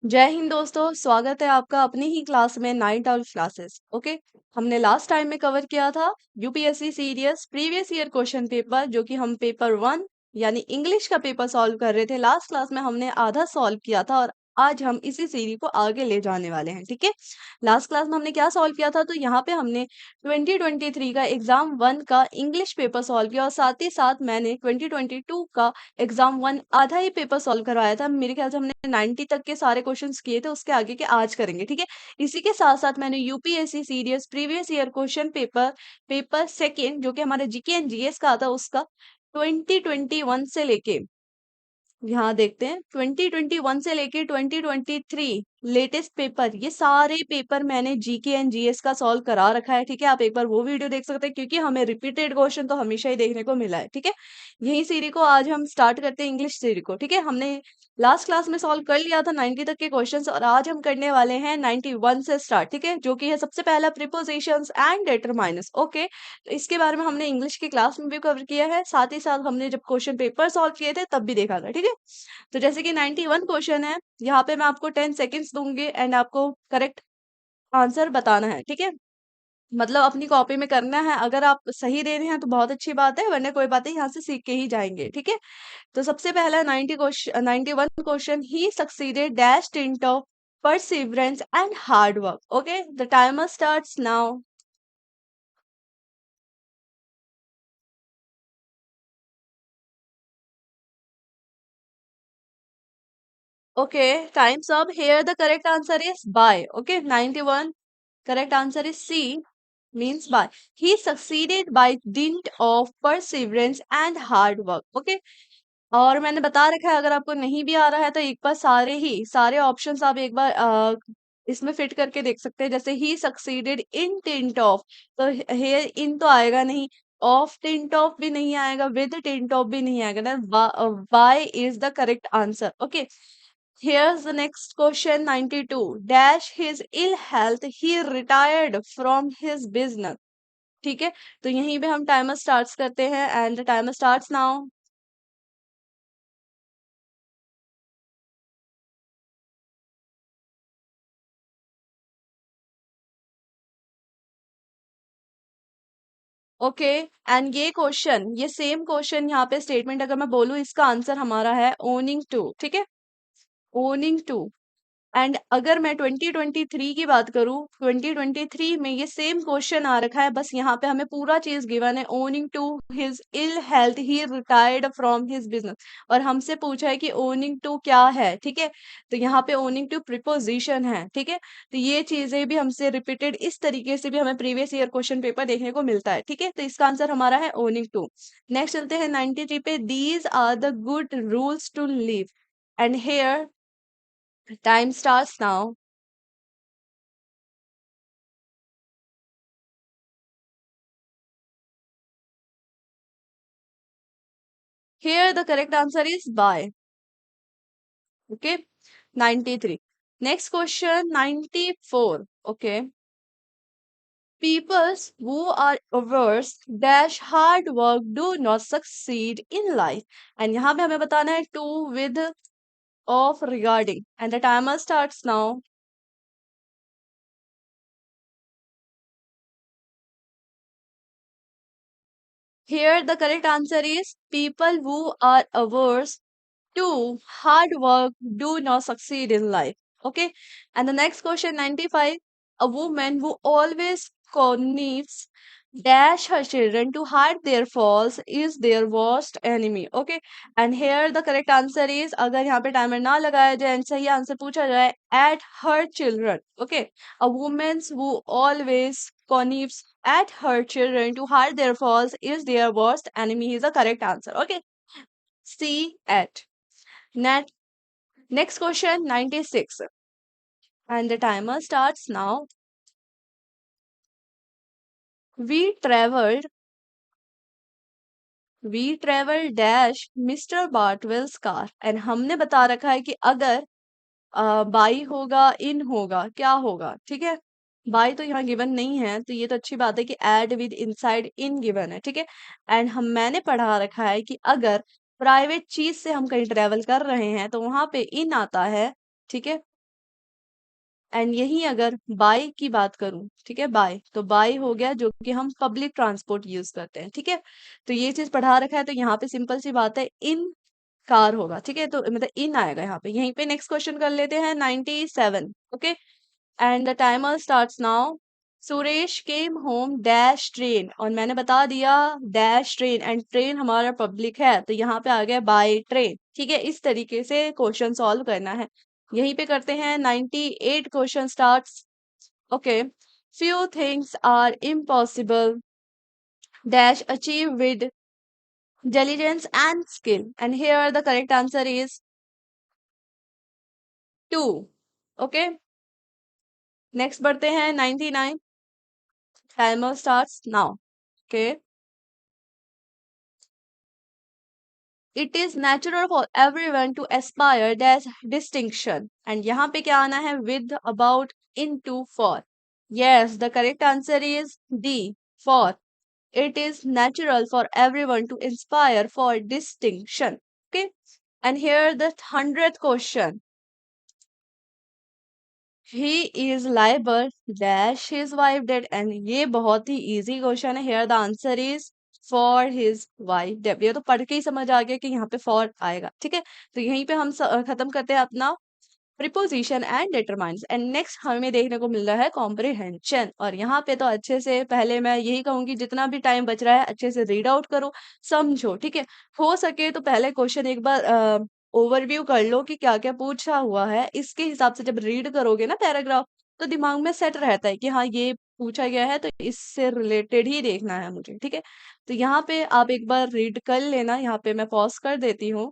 जय हिंद दोस्तों, स्वागत है आपका अपनी ही क्लास में नाइट आउल क्लासेस। ओके, हमने लास्ट टाइम में कवर किया था UPSC serious previous year question paper, जो कि हम पेपर 1 यानी इंग्लिश का पेपर सॉल्व कर रहे थे। लास्ट क्लास में हमने आधा सॉल्व किया था और आज हम इसी सीरीज को आगे ले जाने वाले हैं। ठीक है, लास्ट क्लास में हमने क्या सॉल्व किया था, तो यहाँ पे हमने 2023 का एग्जाम 1 का इंग्लिश पेपर सॉल्व किया और साथ ही साथ मैंने 2022 का एग्जाम 1 आधा ही पेपर सॉल्व करवाया था। मेरे ख्याल से हमने 90 तक के सारे क्वेश्चंस किए थे, उसके आगे के आज करेंगे। ठीक है, इसी के साथ साथ मैंने UPSC serious previous year question paper paper second, जो कि हमारे जीके एंड जीएस का आता, उसका 2021 से लेके यहाँ देखते हैं 2021 से लेके 2023 लेटेस्ट पेपर, ये सारे पेपर मैंने जीके एंड जीएस का सॉल्व करा रखा है। ठीक है, आप एक बार वो वीडियो देख सकते हैं, क्योंकि हमें रिपीटेड क्वेश्चन तो हमेशा ही देखने को मिला है। ठीक है, यही सीरीज को आज हम स्टार्ट करते हैं, इंग्लिश सीरीज को। ठीक है, हमने लास्ट क्लास में सॉल्व कर लिया था 90 तक के क्वेश्चंस और आज हम करने वाले हैं 91 से स्टार्ट। ठीक है, जो कि है सबसे पहला प्रीपोजिशंस एंड डिटरमाइनर्स। ओके, तो इसके बारे में हमने इंग्लिश की क्लास में भी कवर किया है, साथ ही साथ हमने जब क्वेश्चन पेपर सॉल्व किए थे तब भी देखा था। ठीक है, तो जैसे कि 91 क्वेश्चन है, यहाँ पे मैं आपको 10 सेकेंड्स दूंगी एंड आपको करेक्ट आंसर बताना है। ठीक है, मतलब अपनी कॉपी में करना है। अगर आप सही दे रहे हैं तो बहुत अच्छी बात है, वरना कोई बात नहीं, यहाँ से सीख के ही जाएंगे। ठीक है, तो सबसे पहला 91 question, he succeeded dash tint of perseverance and hard work. Okay, the timer starts now. Okay, time's up. Here the correct answer is by. Okay, 91. Correct answer is C, means by. He succeeded by dint of perseverance and hard work. Okay, और मैंने बता रखा है, अगर आपको नहीं भी आ रहा है तो एक बार सारे ऑप्शंस आप एक बार इसमें फिट करके देख सकते हैं। जैसे ही सक्सीडेड इन टिंट ऑफ, तो हेयर इन तो आएगा नहीं, ऑफ टिंट ऑफ भी नहीं आएगा, विद टिंट ऑफ भी नहीं आएगा, then Y is the correct answer. Okay, here's the next question, 92. Dash his ill health, he retired from his business. ठीक है, तो यहीं पे हम टाइमर स्टार्ट करते हैं and the timer starts now. Okay, and ये सेम क्वेश्चन यहाँ पे स्टेटमेंट अगर मैं बोलूँ, इसका आंसर हमारा है ओनिंग टू। ठीक है, ओनिंग टू। एंड अगर मैं 2023 की बात करूं, 2023 में ये सेम क्वेश्चन आ रखा है, बस यहाँ पे हमें पूरा चीज गिवन है, owing to his ill health he retired from his business, और हमसे पूछा है कि ओनिंग टू क्या है। ठीक है, तो यहाँ पे ओनिंग टू प्रिपोजिशन है। ठीक है, तो ये चीजें भी हमसे रिपीटेड इस तरीके से भी हमें प्रीवियस ईयर क्वेश्चन पेपर देखने को मिलता है। ठीक है, तो इसका आंसर हमारा है ओनिंग टू। नेक्स्ट चलते हैं 93 पे, these are the good rules to live, and here time starts now. Here the correct answer is by. Okay, 93. Next question, 94. Okay, people who are averse dash hard work do not succeed in life. And यहाँ पे हमें बताना है to, with, of, regarding. And the timer starts now. Here the correct answer is people who are averse to hard work do not succeed in life. Okay, and the next question, 95. A woman who always connives dash her children to hide their faults is their worst enemy. Okay, and here the correct answer is, अगर यहाँ पे timer ना लगाया जाए and सही answer पूछा जाए, at her children. Okay, a woman who always connives at her children to hide their faults is their worst enemy is the correct answer. Okay, C, at. Net, next question, 96. And the timer starts now. We traveled, we traveled dash Mr. Bartwell's car. And हमने बता रखा है कि अगर by होगा, इन होगा, क्या होगा। ठीक है, बाई तो यहाँ गिवन नहीं है, तो ये तो अच्छी बात है कि एड विद इनसाइड इन गिवन है। ठीक है, एंड मैंने पढ़ा रखा है कि अगर प्राइवेट चीज से हम कहीं ट्रेवल कर रहे हैं तो वहां पे इन आता है। ठीक है, एंड यही अगर बाय की बात करूं, ठीक है, बाय तो बाय हो गया जो कि हम पब्लिक ट्रांसपोर्ट यूज करते हैं, ठीक है। तो ये चीज पढ़ा रखा है, तो यहाँ पे सिंपल सी बात है, इन कार होगा, ठीक है, तो मतलब इन आएगा यहाँ पे। यहीं पे नेक्स्ट क्वेश्चन कर लेते हैं 97। Okay, and the timer starts now. Suresh came home dash train, और मैंने बता दिया डैश ट्रेन, एंड ट्रेन हमारा पब्लिक है, तो यहाँ पे आ गया बाय ट्रेन, ठीक है। इस तरीके से क्वेश्चन सॉल्व करना है। यहीं पे करते हैं 98 question starts. Okay, few things are impossible dash achieve with diligence and skill, and here the correct answer is 2। Okay, next बढ़ते हैं 99। Timer starts now. Okay, it is natural for everyone to aspire that distinction, and यहाँ पे क्या आना है, with, about, in to, for. Yes, the correct answer is D, for. It is natural for everyone to inspire for distinction. Okay, and here the 100th question. He is liable dash his wife dead, and ये बहुत ही easy question है। Here the answer is for his wife dead। ये तो पढ़ के ही समझ आ गया कि यहाँ पे for आएगा, ठीक है। तो यहीं पे हम खत्म करते हैं अपना preposition and determines, and next हमें देखने को मिल रहा है कॉम्प्रिहेंशन। और यहाँ पे तो अच्छे से, पहले मैं यही कहूंगी जितना भी टाइम बच रहा है अच्छे से रीड आउट करो, समझो, ठीक है। हो सके तो पहले क्वेश्चन एक बार ओवरव्यू कर लो कि क्या क्या पूछा हुआ है, इसके हिसाब से जब रीड करोगे ना पैराग्राफ, तो दिमाग में सेट रहता है कि हाँ ये पूछा गया है तो इससे रिलेटेड ही देखना है मुझे, ठीक है। तो यहाँ पे आप एक बार रीड कर लेना, यहाँ पे मैं पॉज कर देती हूँ।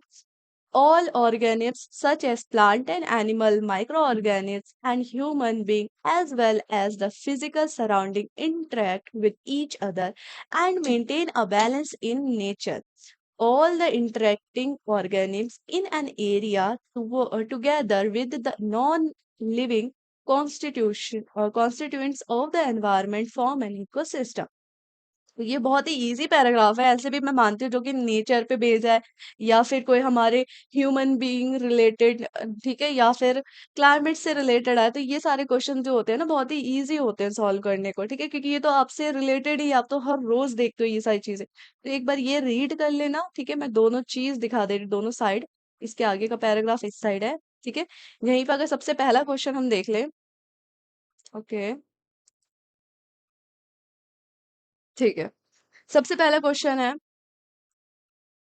All organisms, such as plant and animal, microorganisms, and human being, as well as the physical surrounding, interact with each other and maintain a balance in nature. All the interacting organisms in an area together with the non-living constituents of the environment form an ecosystem. तो ये बहुत ही easy paragraph है, ऐसे भी मैं मानती हूँ जो कि नेचर पे बेस्ड है, या फिर कोई हमारे ह्यूमन बीइंग रिलेटेड, ठीक है, या फिर क्लाइमेट से रिलेटेड है। तो ये सारे क्वेश्चन जो होते हैं ना बहुत ही इजी होते हैं सॉल्व करने को, ठीक है, क्योंकि ये तो आपसे रिलेटेड ही, आप तो हर रोज देखते हो ये सारी चीजें। तो एक बार ये रीड कर लेना, ठीक है। मैं दोनों चीज दिखा दे रही हूँ, दोनों साइड। इसके आगे का पैराग्राफ इस साइड है, ठीक है। यहीं पर अगर सबसे पहला क्वेश्चन हम देख लें। ओके, ठीक है। सबसे पहला क्वेश्चन है,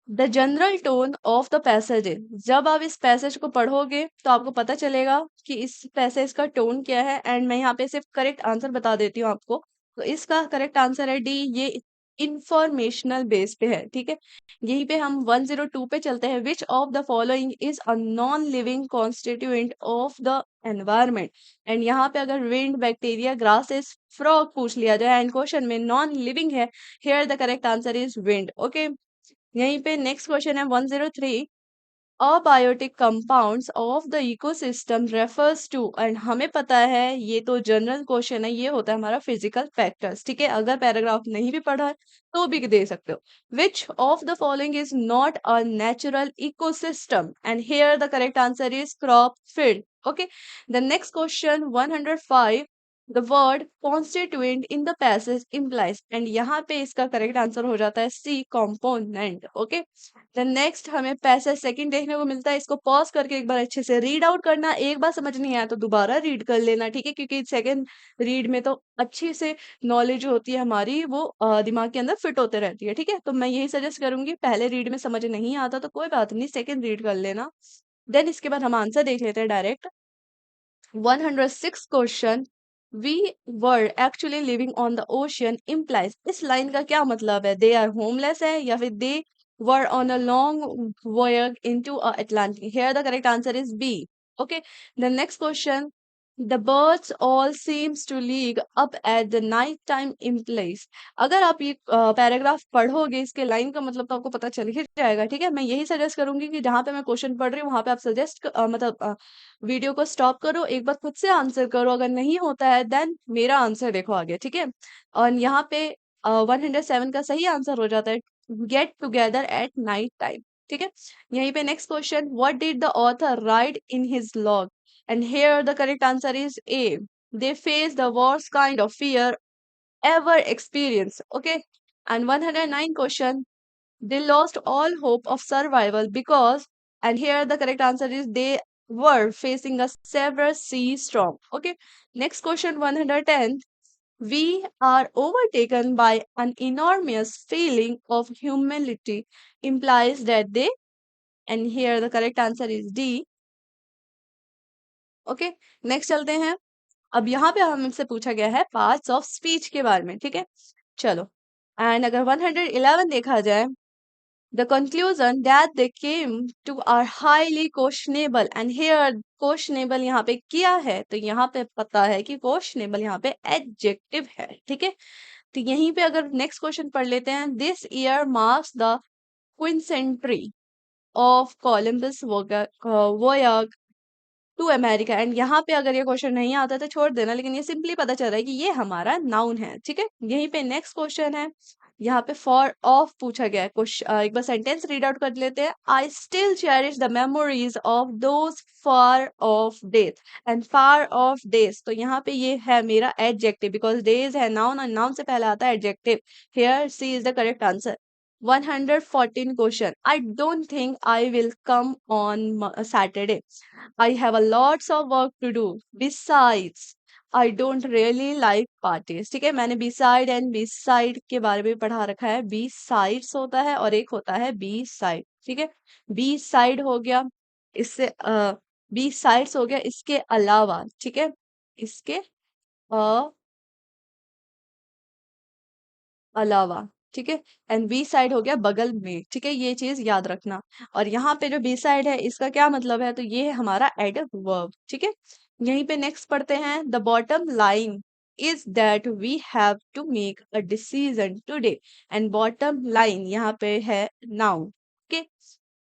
the general tone of the passage is. जब आप इस पैसेज को पढ़ोगे तो आपको पता चलेगा कि इस पैसेज का टोन क्या है, एंड मैं यहाँ पे सिर्फ करेक्ट आंसर बता देती हूँ आपको। तो इसका करेक्ट आंसर है डी, ये इंफॉर्मेशनल बेस पे है, ठीक है। यहीं पे हम 102 पे चलते हैं। Which of the following is a non living constituent of the environment, and यहाँ पे अगर विंड, बैक्टीरिया, ग्रासेस, फ्रॉग पूछ लिया जाए एंड क्वेश्चन में नॉन लिविंग है, here the correct answer is wind. Okay, यहीं पे नेक्स्ट क्वेश्चन है 103। Abiotic compounds of the ecosystem refers to, and हमें पता है ये तो जनरल क्वेश्चन है, ये होता है हमारा फिजिकल फैक्टर्स, ठीक है। अगर पैराग्राफ नहीं भी पढ़ा है तो भी दे सकते हो। Which of the following is not a natural ecosystem, and here the correct answer is crop field. Okay, the next question 105। The word constituent in the passage implies, and यहाँ पे इसका करेक्ट आंसर हो जाता है सी, component. Okay, then next हमें passage second देखने को मिलता है। इसको पॉज करके एक बार अच्छे से रीड आउट करना, एक बार समझ नहीं आया तो दोबारा रीड कर लेना, ठीक है, क्योंकि सेकंड रीड में तो अच्छी से नॉलेज होती है हमारी, वो दिमाग के अंदर फिट होते रहती है, ठीक है। तो मैं यही सजेस्ट करूंगी, पहले रीड में समझ नहीं आता तो कोई बात नहीं, सेकंड रीड कर लेना। देन इसके बाद हम आंसर देख लेते हैं direct. 106 question, we were actually living on the ocean implies, इस लाइन का क्या मतलब है? दे आर होमलेस है, या फिर they were on a long voyage into Atlantic? Here the correct answer is B. Okay, the next question, the birds all seems to league up at the night time implies। अगर आप ये paragraph पढ़ोगे, इसके line का मतलब तो आपको पता चल ही जाएगा, ठीक है। मैं यही सजेस्ट करूंगी कि जहां पे मैं क्वेश्चन पढ़ रही हूँ वहां पे आप सजेस्ट मतलब वीडियो को स्टॉप करो, एक बार खुद से आंसर करो, अगर नहीं होता है देन मेरा आंसर देखो आगे, ठीक है। और यहाँ पे 107 का सही आंसर हो जाता है get together at night time, ठीक है। यहीं पे next question, what did the author right in his log, And here the correct answer is A. They face the worst kind of fear ever experienced. Okay. And 109 question, they lost all hope of survival because, and here the correct answer is they were facing a severe sea storm. Okay. Next question 110. We are overtaken by an enormous feeling of humility implies that they, and here the correct answer is D. Okay, next चलते हैं। अब यहाँ पे हमसे पूछा गया है parts of speech के बारे में, ठीक है। चलो, एंड अगर 111 देखा जाए, the conclusion that they came to are highly questionable, and here questionable यहाँ पे किया है, तो यहाँ पे पता है कि क्वेश्चनेबल यहाँ पे एडजेक्टिव है, ठीक है। तो यहीं पे अगर नेक्स्ट क्वेश्चन पढ़ लेते हैं, this year marks the quincentenary of Columbus voyage to America, and यहाँ पे अगर ये क्वेश्चन नहीं आता तो छोड़ देना, लेकिन ये सिंपली पता चल रहा है कि ये हमारा नाउन है, ठीक है। यहीं पे नेक्स्ट क्वेश्चन है, यहाँ पे फॉर ऑफ पूछा गया है। क्वेश्चन एक बार सेंटेंस रीड आउट कर लेते हैं। I still cherish the memories of those far off days, and far off days, तो यहाँ पे ये है मेरा एडजेक्टिव, बिकॉज डेज है नाउन और नाउन से पहले आता है adjective. Here C is the correct answer. 114 question. I don't think I will come on Saturday. I have a lots of work to do. Besides, I don't really like parties. ठीक है, मैंने beside and beside के बारे में पढ़ा रखा है। besides होता है और एक होता है beside, ठीक है। beside हो गया, इससे besides हो गया इसके अलावा, ठीक है, इसके अलावा, ठीक है। एंड बी साइड हो गया बगल में, ठीक है, ये चीज याद रखना। और यहाँ पे जो बी साइड है इसका क्या मतलब है, तो ये है हमारा एडवर्ब, ठीक है। यहीं पे नेक्स्ट पढ़ते हैं, the bottom line is that we have to make a decision today, and bottom line यहाँ पे है noun, okay.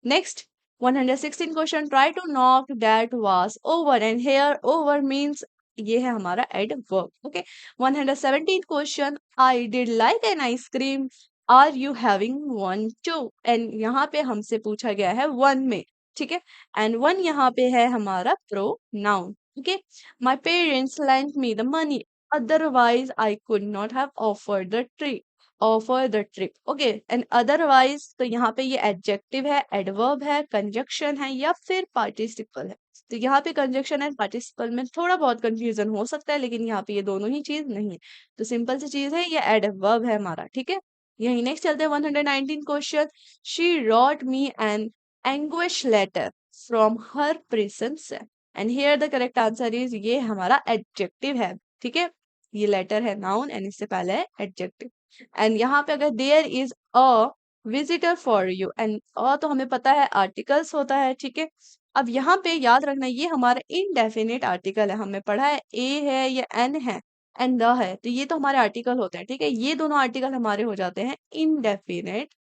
Next 116 question, try to knock that was over, and here over means ये है हमारा adverb, okay. 117 question, I did like an ice cream, are you having one too, and यहाँ पे हमसे पूछा गया है वन में, ठीक है। एंड वन यहाँ पे है हमारा pro noun, okay. My parents lent me the money, otherwise I could not have offered the tree, offer the trip, okay. And otherwise, तो यहाँ पे ये एडजेक्टिव है, एडवर्ब है, कंजक्शन है, या फिर पार्टिसिपल है। तो यहाँ पे कंजक्शन एंड पार्टिसिपल में थोड़ा बहुत कंफ्यूजन हो सकता है, लेकिन यहाँ पे ये दोनों ही चीज नहीं है। तो सिंपल सी चीज है, ये एडवर्ब है हमारा, ठीक है। यही नेक्स्ट चलते हैं 119 question, she wrote me an anguish letter from her prison से, and here the correct answer is, ये हमारा एडजेक्टिव है, ठीक है। ये लेटर है नाउन एंड इससे पहले है एडजेक्टिव। एंड यहाँ पे अगर there is a visitor for you, and a तो हमें पता है आर्टिकल्स होता है, ठीक है। अब यहाँ पे याद रखना ये हमारा इनडेफिनेट आर्टिकल है, हमने पढ़ा है ए है या एन है एंड द है, तो ये तो हमारे आर्टिकल होते हैं, ठीक है। ये दोनों आर्टिकल हमारे हो जाते हैं इनडेफिनेट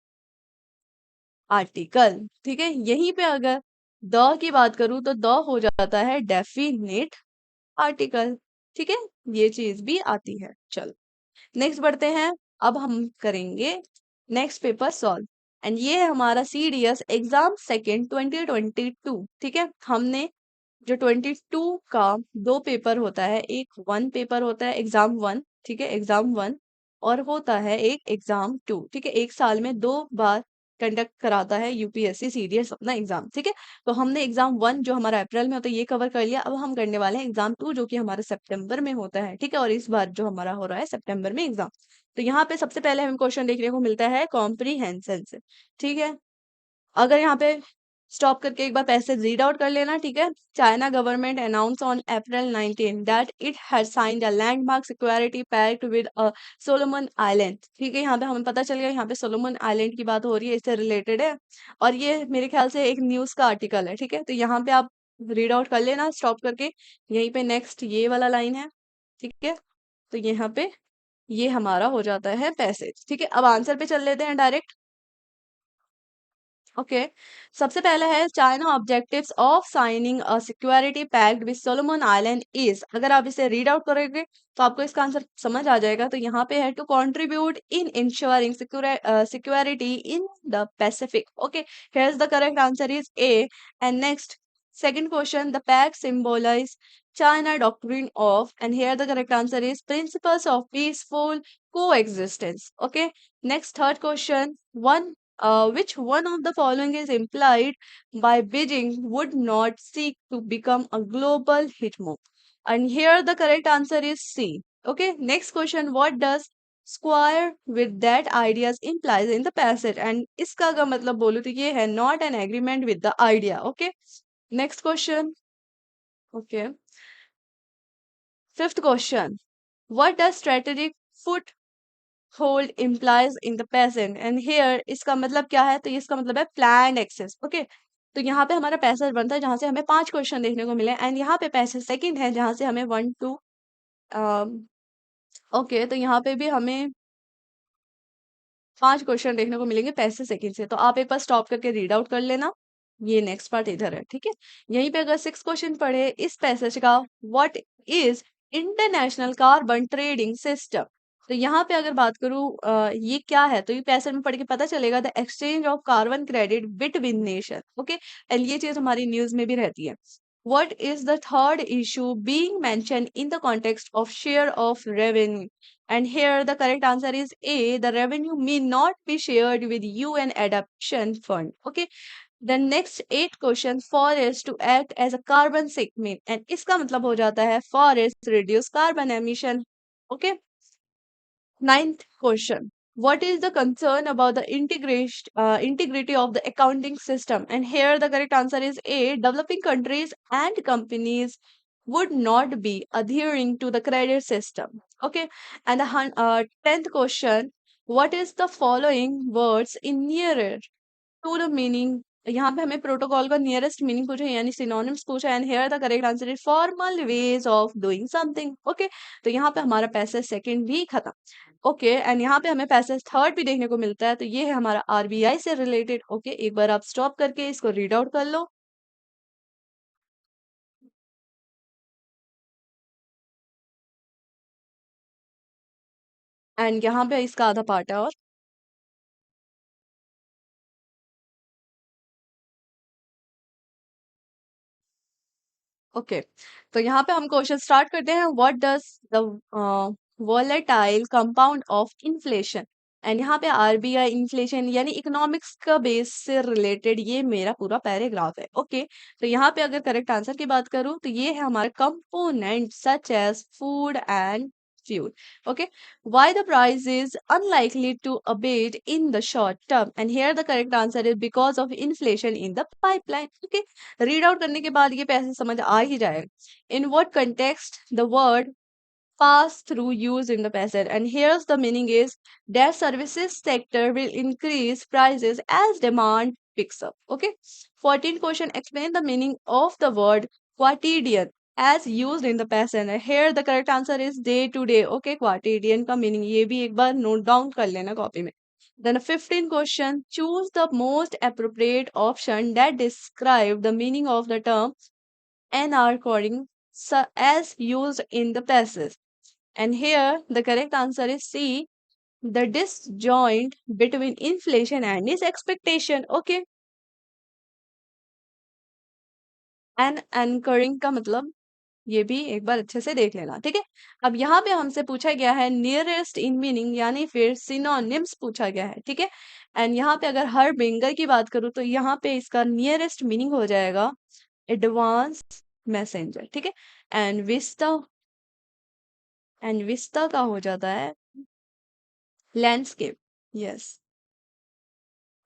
आर्टिकल, ठीक है। यहीं पे अगर द की बात करूं तो द हो जाता है डेफिनेट आर्टिकल, ठीक है। ये चीज भी आती है। चलो नेक्स्ट बढ़ते हैं। अब हम करेंगे नेक्स्ट पेपर सॉल्व, एंड ये है हमारा सीडीएस एग्जाम सेकेंड 2022, ठीक है। हमने जो 22 का दो पेपर होता है, एक वन पेपर होता है एग्जाम वन, ठीक है, एग्जाम वन, और होता है एक एग्जाम टू, ठीक है। एक साल में दो बार कंडक्ट कराता है यूपीएससी सीडीएस अपना एग्जाम, ठीक है। तो हमने एग्जाम वन जो हमारा अप्रैल में होता है ये कवर कर लिया। अब हम करने वाले हैं एग्जाम टू जो कि हमारे सितंबर में होता है, ठीक है। और इस बार जो हमारा हो रहा है सितंबर में एग्जाम। तो यहाँ पे सबसे पहले हमें क्वेश्चन देखने को मिलता है कॉम्प्रीहेंशन से, ठीक है। अगर यहाँ पे स्टॉप करके एक बार पैसेज रीड आउट कर लेना, ठीक है। China government announce on April 19 that it has signed a landmark security pact with Solomon Island, ठीक है। यहाँ पे हमें पता चल गया यहाँ पे सोलोमन आइलैंड की बात हो रही है, इससे रिलेटेड है, और ये मेरे ख्याल से एक न्यूज का आर्टिकल है, ठीक है। तो यहाँ पे आप रीड आउट कर लेना स्टॉप करके। यहीं पे नेक्स्ट ये वाला लाइन है, ठीक है। तो यहाँ पे ये हमारा हो जाता है पैसेज, ठीक है। अब आंसर पे चल लेते हैं डायरेक्ट, ओके। सबसे पहला है China objectives of signing a security pact with Solomon Island is, अगर आप इसे रीड आउट करोगे तो आपको इसका आंसर समझ आ जाएगा। तो यहाँ पे है to contribute in ensuring security in the Pacific, okay. Here is the correct answer is A. And next Second question, the pact symbolize China doctrine of, and here the correct answer is principles of peaceful coexistence. Okay. Next, third question, which one of the following is implied by Beijing would not seek to become a global hitmo? And here the correct answer is C. Okay. Next question, what does square with that ideas implies in the passage? And इसका अगर मतलब बोलूं तो ये है not an agreement with the idea. Okay. Next question. Okay. Fifth question. What does strategic foothold implies in the present? And here इसका मतलब क्या है? तो ये इसका मतलब है planned access. Okay. तो यहाँ पे हमारा पैसेज बनता है जहां से हमें 5 क्वेश्चन देखने को मिले एंड यहाँ पे पैसेज सेकंड है जहां से हमें 1 2 ओके तो यहाँ पे भी हमें 5 क्वेश्चन देखने को मिलेंगे पैसे सेकंड से। तो आप एक बार स्टॉप करके रीड आउट कर लेना। ये नेक्स्ट पार्ट इधर है, ठीक है। यहीं पे अगर 6 क्वेश्चन पढ़े इस पैसेज का, what is international carbon trading system? तो यहाँ पे अगर बात करूँ ये क्या है, तो ये पैसेज में पढ़ के पता चलेगा the exchange of carbon credit between nation. Okay, and ये चीज हमारी न्यूज में भी रहती है। What is the third issue being mentioned in the context of share of revenue? And here the correct answer is A. The revenue may not be shared with UN Adoption Fund. Okay. The next 8 question, forest to act as a carbon sink में, and इसका मतलब हो जाता है forest reduce carbon emission. Okay. Ninth question. What is the concern about the integration integrity of the accounting system? And here the correct answer is A. Developing countries and companies would not be adhering to the credit system. Okay. And the 10th question. What is the following words in nearer to the meaning? यहाँ पे हमें protocol का nearest meaning पूछा है, यानी synonyms पूछा है, and here the correct answer is formal ways of doing something. Okay, तो यहाँ पे हमारा पैसेज सेकंड भी खत्म। ओके, एंड यहाँ पे हमें पैसेज थर्ड भी देखने को मिलता है, तो ये है हमारा आरबीआई से रिलेटेड। ओके, एक बार आप स्टॉप करके इसको रीड आउट कर लो। एंड यहाँ पे इसका आधा पार्ट है और ओके, तो यहाँ पे हम क्वेश्चन स्टार्ट करते हैं। What does the volatile compound of inflation? And यहाँ पे आरबीआई इन्फ्लेशन यानी इकोनॉमिक्स का बेस से रिलेटेड ये मेरा पूरा पैराग्राफ है। ओके, तो यहाँ पे अगर करेक्ट आंसर की बात करूँ तो ये है हमारे component such as food and fuel. Okay, why the price is unlikely to abate in the short term? And here the correct answer is because of inflation in the pipeline. Okay, read out करने के बाद ये पैसे समझ आ ही जाएगा। इन what context the word pass through used in the passage? And here's the meaning is that services sector will increase prices as demand picks up. Okay, 14th question, explain the meaning of the word quotidian as used in the passage. And here the correct answer is day to day. Okay, quotidian का meaning ये भी एक बार note down कर लेना copy में। Then 15th question, choose the most appropriate option that describe the meaning of the term anarching as used in the passage. And here the correct answer is C, the disjoint between inflation and its expectation. Okay, and anchoring का मतलब ये भी एक बार अच्छे से देख लेना, ठीक है। अब यहाँ पे हमसे पूछा गया है नियरेस्ट इन मीनिंग, यानी फिर सिनोनिम्स पूछा गया है, ठीक है। एंड यहाँ पे अगर हर बेंगर की बात करूँ तो यहाँ पे इसका नियरेस्ट मीनिंग हो जाएगा एडवांस मैसेंजर, ठीक है। एंड विस्ता, एंड विस्ता का हो जाता है लैंडस्केप। यस,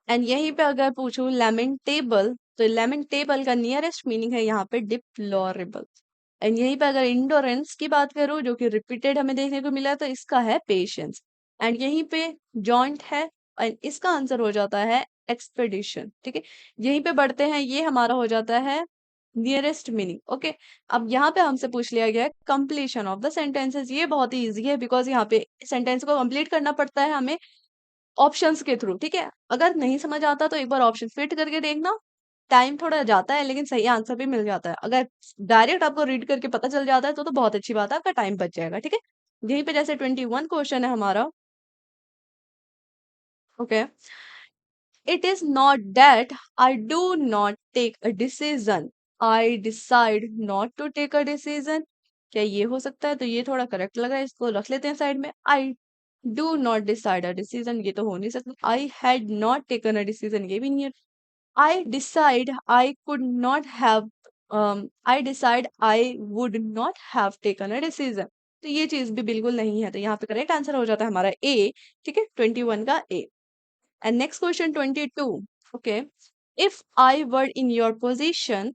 एंड यहीं पे अगर पूछूं लेमेंटेबल, तो लेमेंटेबल का नियरेस्ट मीनिंग है यहाँ पे डिप्लोरेबल। एंड यहीं पे अगर इंडोरेंस की बात करूं जो कि रिपीटेड हमें देखने को मिला, तो इसका है पेशेंस। एंड यहीं पे जॉइंट है एंड इसका आंसर हो जाता है एक्सपेडिशन, ठीक है। यहीं पे बढ़ते हैं, ये हमारा हो जाता है नियरेस्ट मीनिंग। ओके, अब यहाँ पे हमसे पूछ लिया गया है कंप्लीशन ऑफ द सेंटेंसेस। ये बहुत ही इजी है बिकॉज यहाँ पे सेंटेंस को कंप्लीट करना पड़ता है हमें ऑप्शंस के थ्रू, ठीक है। अगर नहीं समझ आता तो एक बार ऑप्शन फिट करके देखना, टाइम थोड़ा जाता है लेकिन सही आंसर भी मिल जाता है। अगर डायरेक्ट आपको रीड करके पता चल जाता है तो बहुत अच्छी बात है, आपका टाइम बच जाएगा, ठीक है। यहीं पे जैसे 21 क्वेश्चन है हमारा। Okay, it is not that I do not take a decision I decide not to take a decision, क्या ये हो सकता है? तो ये थोड़ा करेक्ट लग रहा है, इसको रख लेते हैं साइड में। आई do not decide a decision, ये तो हो नहीं सकता। I had not taken a decision, ये भी नहीं है। I decide I could not have, I decide I would not have taken a decision, तो ये चीज भी बिल्कुल नहीं है, तो यहाँ पे करेक्ट आंसर हो जाता है हमारा ए। ठीक है, 21 का A. And next question 22। Okay, if I were in your position,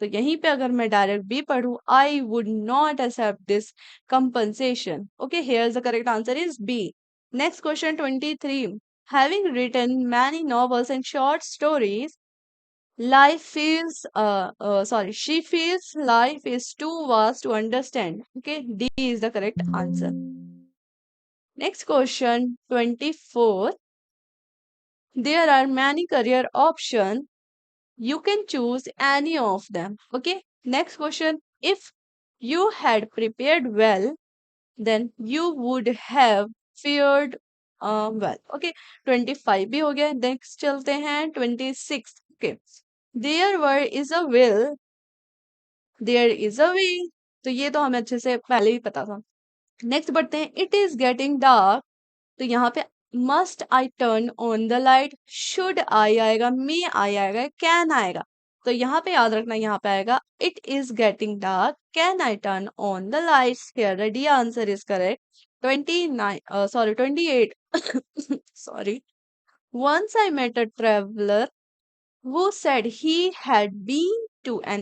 तो यहीं पे अगर मैं डायरेक्ट बी पढ़ूं, I would not accept this compensation. Okay, here the correct answer is B. Next question 23। Having written many novels and short stories, life feels sorry she feels life is too vast to understand. Okay, D is the correct answer. Next question 24. There are many career options, you can choose any of them. Okay, next question. If you had prepared well, then you would have fared well. Okay, 25 भी हो गया। Next चलते हैं 26। okay, there is a will, there is a way, तो ये तो हमें अच्छे से पहले ही पता था। नेक्स्ट बढ़ते हैं, इट इज गेटिंग डार्क, तो यहाँ पे must I turn on the light, should I आएगा, मे आई आएगा, कैन आएगा, तो यहाँ पे याद रखना, यहाँ पे आएगा it is getting dark, can I turn on the lights. Here the D answer is correct. 29 sorry 28 sorry. Once I met a traveller who said he had been to an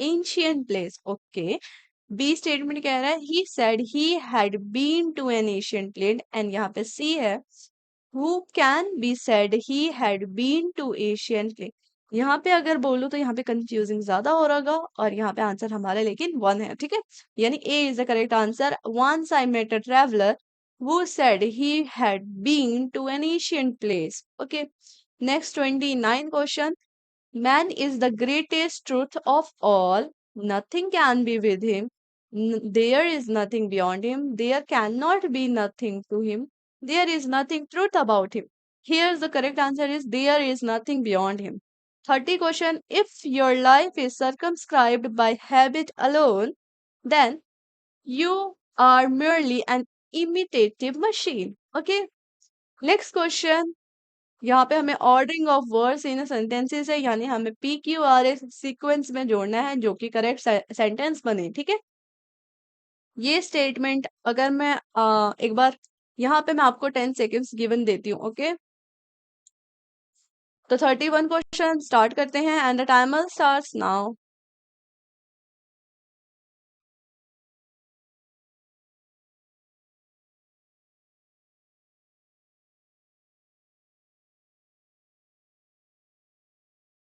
ancient place. Okay, B statement कह रहा है he said he had been to an ancient place, and यहाँ पे सी है who can be said he had been to ancient place। यहाँ पे अगर बोलूं तो यहाँ पे कंफ्यूजिंग ज्यादा हो रहेगा, और यहाँ पे आंसर हमारा लेकिन वन है। ठीक है, यानी A is the correct answer. Once I met a traveller who said he had been to an ancient place. Okay, next 29 question. Man is the greatest truth of all. Nothing can be with him. There is nothing beyond him. There cannot be nothing to him. There is nothing truth about him. Here's the correct answer is there is nothing beyond him. 30 question. If your life is circumscribed by habit alone, then you are merely an imitative machine. Okay. Next question. यहाँ पे हमें ordering of words in sentences है, यानी हमें P Q R S sequence में जोड़ना है जो कि करेक्ट सेंटेंस बने। ठीक है, ये स्टेटमेंट अगर मैं एक बार यहाँ पे मैं आपको 10 सेकेंड्स गिवन देती हूँ। ओके, तो 31 क्वेश्चन स्टार्ट करते हैं and the timer starts now.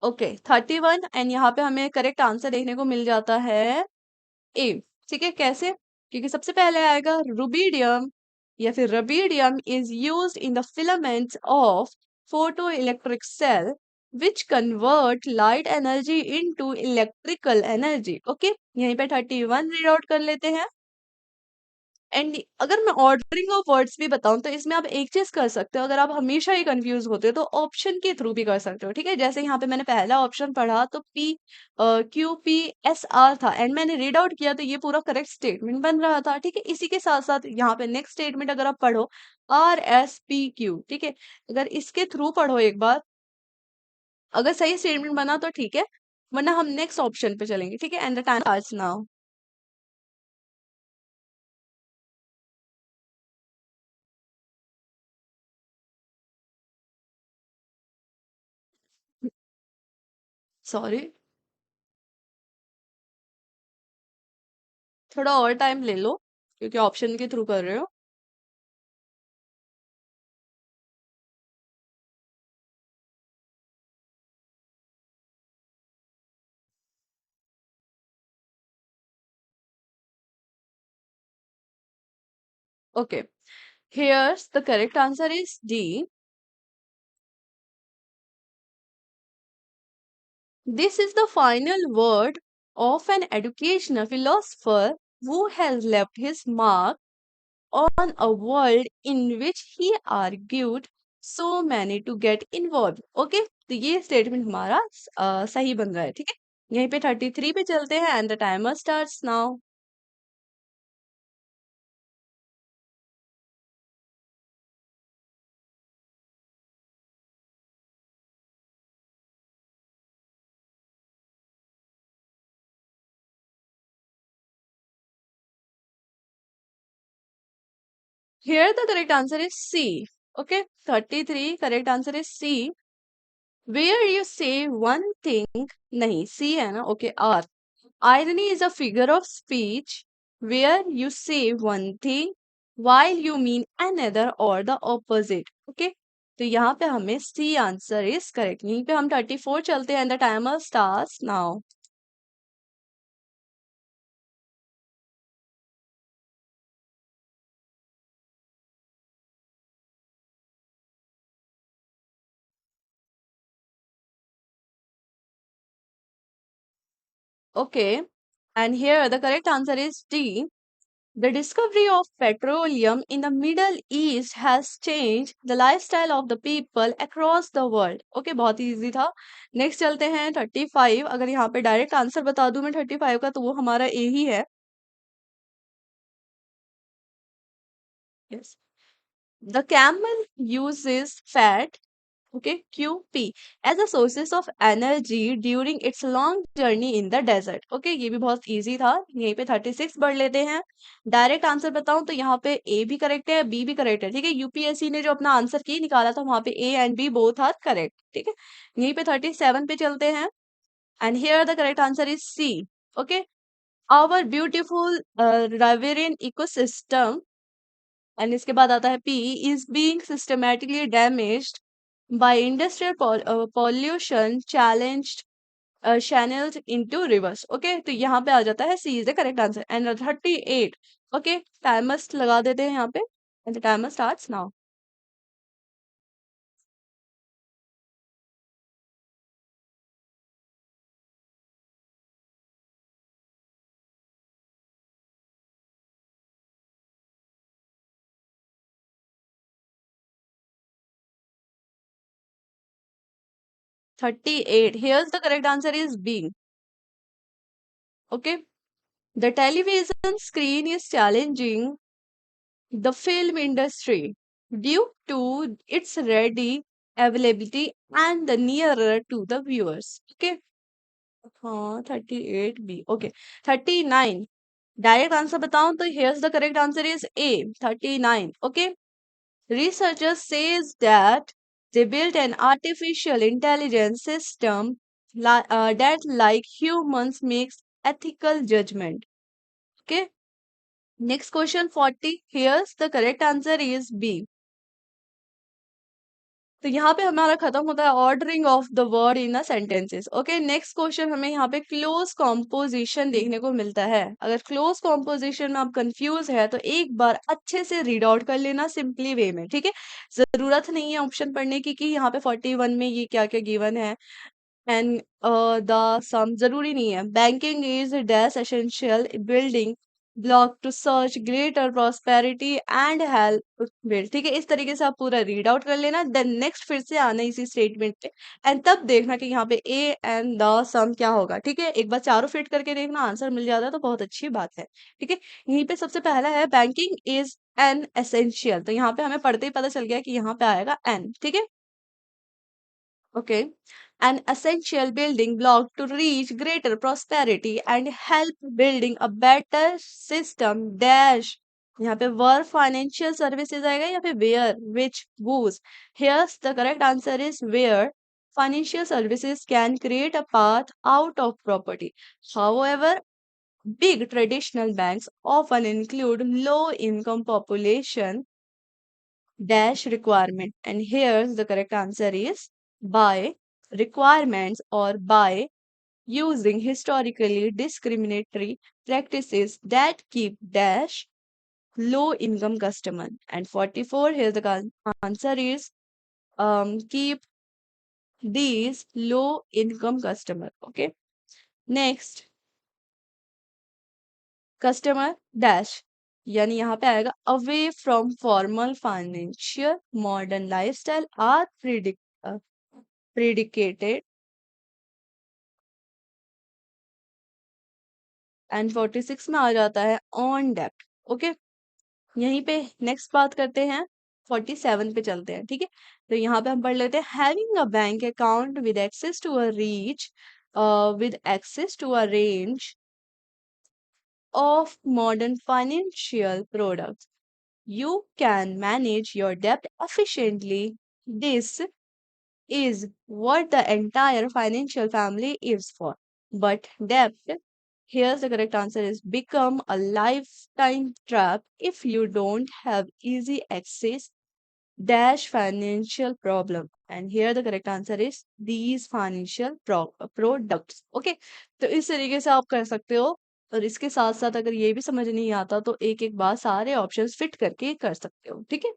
Okay, 31 and यहाँ पे हमें करेक्ट आंसर देखने को मिल जाता है ए। ठीक है, कैसे? क्योंकि सबसे पहले आएगा रुबीडियम या फिर rubidium is used in the filaments of photo electric cell which convert light energy into electrical energy. Okay, यहीं पे 31 रीड आउट कर लेते हैं। एंड अगर मैं ऑर्डरिंग ऑफ वर्ड्स भी बताऊं तो इसमें आप एक चीज कर सकते हो, अगर आप हमेशा ही कंफ्यूज होते हो तो ऑप्शन के थ्रू भी कर सकते हो। ठीक है, जैसे यहाँ पे मैंने पहला ऑप्शन पढ़ा तो P Q P S R था एंड मैंने रीड आउट किया तो ये पूरा करेक्ट स्टेटमेंट बन रहा था। ठीक है, इसी के साथ साथ यहाँ पे नेक्स्ट स्टेटमेंट अगर आप पढ़ो आर एस पी क्यू, ठीक है, अगर इसके थ्रू पढ़ो एक बार, अगर सही स्टेटमेंट बना तो ठीक है, वरना हम नेक्स्ट ऑप्शन पे चलेंगे। ठीक है, and the time starts now. Sorry, थोड़ा और टाइम ले लो क्योंकि ऑप्शन के थ्रू कर रहे हो। Okay, here's the correct answer is D. This is the final word of an educational philosopher who has left his mark on a world in which he argued so many to get involved. Okay, तो ये statement हमारा सही बन रहा है। ठीक है, यहीं पे 33 पे चलते हैं and the timer starts now. Here the correct answer is C. Okay, 33 correct answer is C. Where you say one thing, nahi, C है ना, okay, R. Irony is a figure of speech where you say one thing while you mean another or the opposite. Okay, तो यहाँ पे हमें C answer is correct. यहीं पे हम 34 चलते हैं and the timer starts now. Okay, and here the correct answer is D. The discovery of petroleum in the Middle East has changed the lifestyle of the people across the world. Okay, बहुत ही easy था। Next चलते हैं 35। अगर यहाँ पे direct answer बता दूं मैं 35 का तो वो हमारा ए ही है। Yes, the camel uses fat, okay, QP, as a sources of energy during its long journey in the desert. Okay, ये भी बहुत इजी था। यहीं पे 36 बढ़ लेते हैं। डायरेक्ट आंसर बताऊं तो यहाँ पे ए भी करेक्ट है, बी भी करेक्ट है। ठीक है, यूपीएससी ने जो अपना आंसर की निकाला था वहां पे A and B both are correct. ठीक है, यहीं पे 37 पे चलते हैं and here the correct answer is C. Okay, our beautiful riverine ecosystem, and इसके बाद आता है P, is being systematically damaged by industrial pollution challenged channels into rivers. Okay, तो यहाँ पे आ जाता है C is the correct answer and 38। Okay, timer लगा देते हैं यहाँ पे and the timer starts now. 38, here's the correct answer is B. Okay, the television screen is challenging the film industry due to its ready availability and the nearer to the viewers. Okay, हाँ 38 B। Okay, 39, direct answer बताऊं तो here's the correct answer is A, 39। Okay, researchers says that they built an artificial intelligence system that like humans makes ethical judgment. Okay, next question 40, here's the correct answer is B। तो यहाँ पे हमारा खत्म होता है ordering of the word in the sentences. Okay, next question हमें यहाँ पे क्लोज कॉम्पोजिशन देखने को मिलता है। अगर क्लोज कॉम्पोजिशन में आप कंफ्यूज है तो एक बार अच्छे से रीड आउट कर लेना सिंपली वे में। ठीक है, जरूरत नहीं है ऑप्शन पढ़ने की कि यहाँ पे 41 में ये क्या क्या गिवन है एंड द सम, जरूरी नहीं है। Banking is dash essential building block to search greater prosperity and help build. ठीक है, इस तरीके से आप पूरा रीड आउट कर लेना, देन नेक्स्ट फिर से आना इसी स्टेटमेंट पे एंड तब देखना कि यहाँ पे ए एंड द सम क्या होगा। ठीक है, एक बार चारों फिट करके देखना, आंसर मिल जाता है तो बहुत अच्छी बात है। ठीक है, यहीं पे सबसे पहला है बैंकिंग इज एन एसेंशियल, तो यहाँ पे हमें पढ़ते ही पता चल गया कि यहाँ पे आएगा एन। ठीक है, okay, an essential building block to reach greater prosperity and help building a better system dash, यहाँ पे वर्क फाइनेंशियल सर्विसेज आएगा या फिर where which whose, here's the correct answer is where financial services can create a path out of property. However, big traditional banks often include low income population dash requirement, and here's the correct answer is by requirements or by using historically discriminatory practices that keep dash low income customer. And 44, here's the answer is keep these low income customer. Okay, next, customer dash, यानी यहाँ पे आएगा away from formal financial modern lifestyle are predicated and 46 में आ जाता है on dept. Okay, यहीं पे next बात करते हैं, 47 पे चलते हैं। ठीक है, तो यहाँ पे हम पढ़ लेते हैं, having a bank account with access to a reach with access to a range of modern financial products, you can manage your debt efficiently. This is what the entire financial family is for. But debt, here's the correct answer, is become a lifetime trap if you don't have easy access dash financial problem. And here the correct answer is these financial products. Okay, तो इस तरीके से आप कर सकते हो। और इसके साथ साथ अगर ये भी समझ नहीं आता तो एक एक बार सारे ऑप्शंस फिट करके कर सकते हो। ठीक है,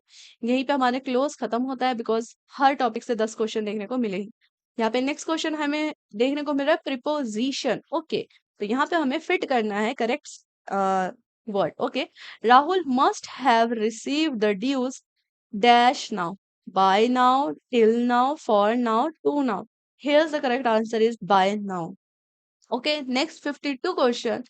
यहीं पे हमारे क्लोज खत्म होता है, बिकॉज हर टॉपिक से 10 क्वेश्चन देखने को मिले ही। यहाँ पे नेक्स्ट क्वेश्चन हमें देखने को मिल रहा है प्रिपोजिशन। ओके, तो यहाँ पे हमें फिट करना है correct word. Okay, Rahul must have receive the dues dash now, by now, till now, for now, to now. Here's the correct answer is by now. Okay, next 52 question.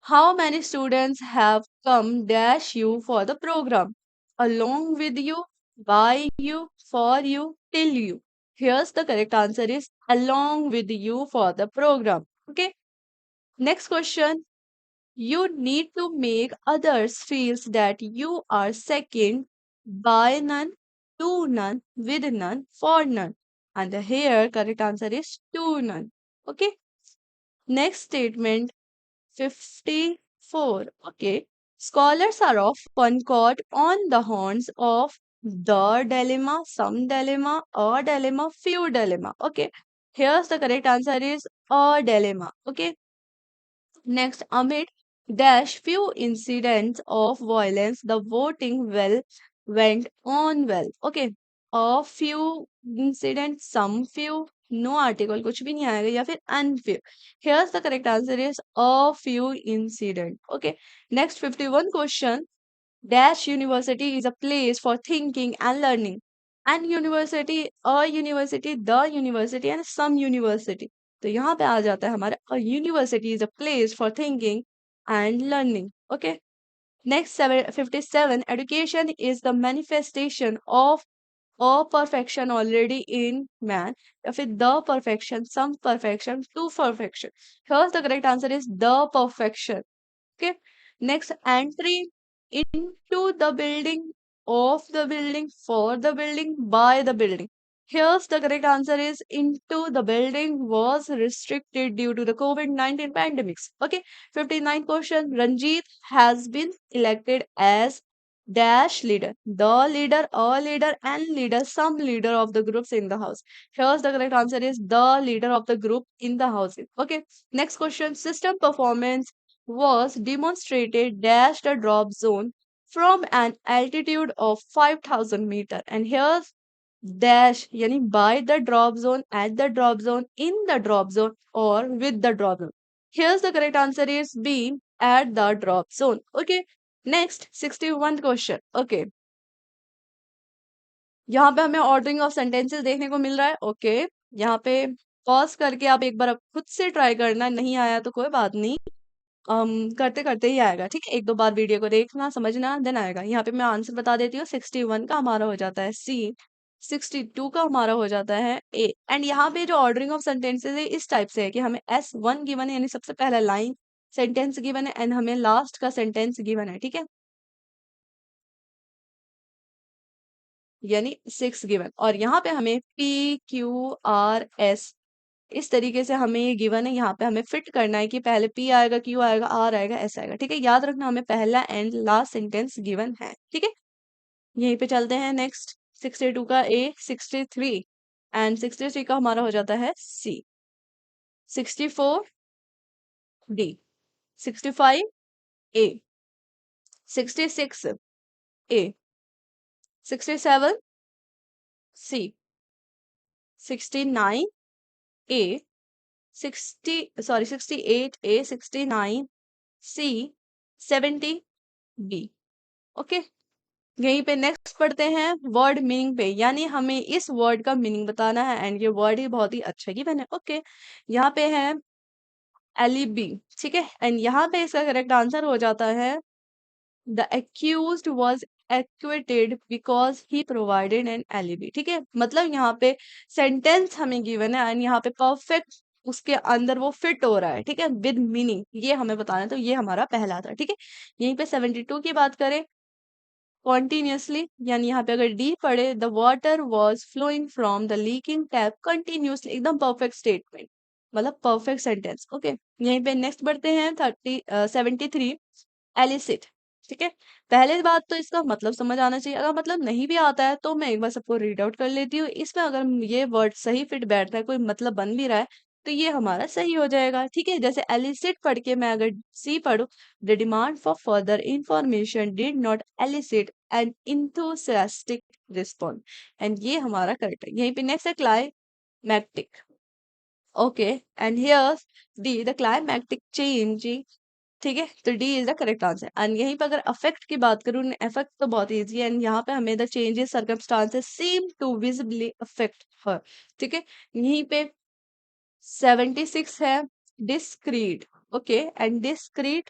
How many students have come dash you for the program? Along with you, by you, for you, till you. Here's the correct answer is along with you for the program. Okay, next question. You need to make others feels that you are second, by none, to none, with none, for none. And the here correct answer is to none. Okay. Next statement 54. Okay. Scholars are often caught on the horns of the dilemma, some dilemma, a dilemma, few dilemma. Okay. Here's the correct answer is a dilemma. Okay. Next, amid dash few incidents of violence, the voting well went on well. Okay, a few incidents, some few, no article, कुछ भी नहीं आएगा, या फिर unfew. Here's the correct answer is a few incident. Okay, next 51 question. Dash university is a place for thinking and learning. An university, a university, the university, and some university. तो यहाँ पे आ जाता है हमारा a university is a place for thinking and learning. Okay. Next 57, education is the manifestation of a perfection already in man. या फिर the perfection, some perfection, to perfection. Here's the correct answer is the perfection. Okay. Next, entry into the building, of the building, for the building, by the building. Here's the correct answer is into the building was restricted due to the COVID-19 pandemics. Okay, 59 question. Ranjit has been elected as dash leader, the leader, a leader, and leader, some leader of the groups in the house. Here's the correct answer is the leader of the group in the house. Okay, next question. System performance was demonstrated dash the drop zone from an altitude of 5000 meter, and here's dash yani by the drop zone, at the drop zone, in the drop zone, or with the drop zone. Here's the correct answer is B, at the drop zone. Okay, next 61 question. Okay, यहाँ पे हमें ordering of sentences देखने को मिल रहा है। Okay, यहाँ पे pause करके आप एक बार खुद से ट्राई करना, नहीं आया तो कोई बात नहीं, करते करते ही आएगा। ठीक है, एक दो बार वीडियो को देखना, समझना, देन आएगा। यहाँ पे मैं आंसर बता देती हूँ। 61 का हमारा हो जाता है सी, 62 का हमारा हो जाता है ए। एंड यहाँ पे जो ऑर्डरिंग ऑफ सेंटेंसेस है इस टाइप से है कि हमें S1 गिवन है, यानी सबसे पहला लाइन सेंटेंस गिवन है, एंड हमें लास्ट का सेंटेंस गिवन है। ठीक है, यानी 6 गिवन, और यहाँ पे हमें PQRS इस तरीके से हमें ये गिवन है। यहाँ पे हमें फिट करना है कि पहले P आएगा, Q आएगा, R आएगा, S आएगा। ठीक है, याद रखना हमें पहला एंड लास्ट सेंटेंस गिवन है। ठीक है, यहीं पे चलते हैं नेक्स्ट। 62 का A, 63 एंड 63 का हमारा हो जाता है C, 64 D, 65 A, 66 A, 67 C, 69 A, 68 A, 69 C, 70 B। Okay, यहीं पे नेक्स्ट पढ़ते हैं वर्ड मीनिंग पे, यानी हमें इस वर्ड का मीनिंग बताना है, एंड ये वर्ड ही बहुत ही अच्छा गिवन है। ओके, यहाँ पे है एलिबी, ठीक है। एंड यहाँ पे इसका करेक्ट आंसर हो जाता है the accused was acquitted because he provided an alibi, ठीक है। मतलब यहाँ पे सेंटेंस हमें गिवन है एंड यहाँ पे परफेक्ट उसके अंदर वो फिट हो रहा है, ठीक है, विद मीनिंग, ये हमें बताना है। तो ये हमारा पहला था, ठीक है। यहीं पे 72 की बात करें, कॉन्टिन्यूसली, यानी यहाँ पे अगर डी पढ़े, the water was flowing from the leaking tap continuously, एकदम परफेक्ट स्टेटमेंट, मतलब परफेक्ट सेंटेंस, ओके। यहीं पे नेक्स्ट बढ़ते हैं 73, एलिसिट, ठीक है। पहले बात तो इसका मतलब समझ आना चाहिए, अगर मतलब नहीं भी आता है तो मैं एक बार सबको रीड आउट कर लेती हूँ। इसमें अगर ये वर्ड सही फिट बैठ रहा है, कोई मतलब बन भी रहा है, तो ये हमारा सही हो जाएगा, ठीक है। जैसे एलिसिट पढ़ के मैं अगर सी पढ़ूं, the demand for further information did not elicit an enthusiastic response, and ये हमारा करेक्ट है। यहीं पे नेक्स्ट है climactic, okay. And here D the climactic change, ठीक है। तो D is the correct answer. And यहीं पे अगर अफेक्ट की बात करूँ, अफेक्ट तो बहुत इजी है, एंड यहाँ पे हमें the changes circumstances seem to visibly affect her, ठीक है। यहीं पे 76 है डिस्क्रीट, ओके। एंड डिस्क्रीट,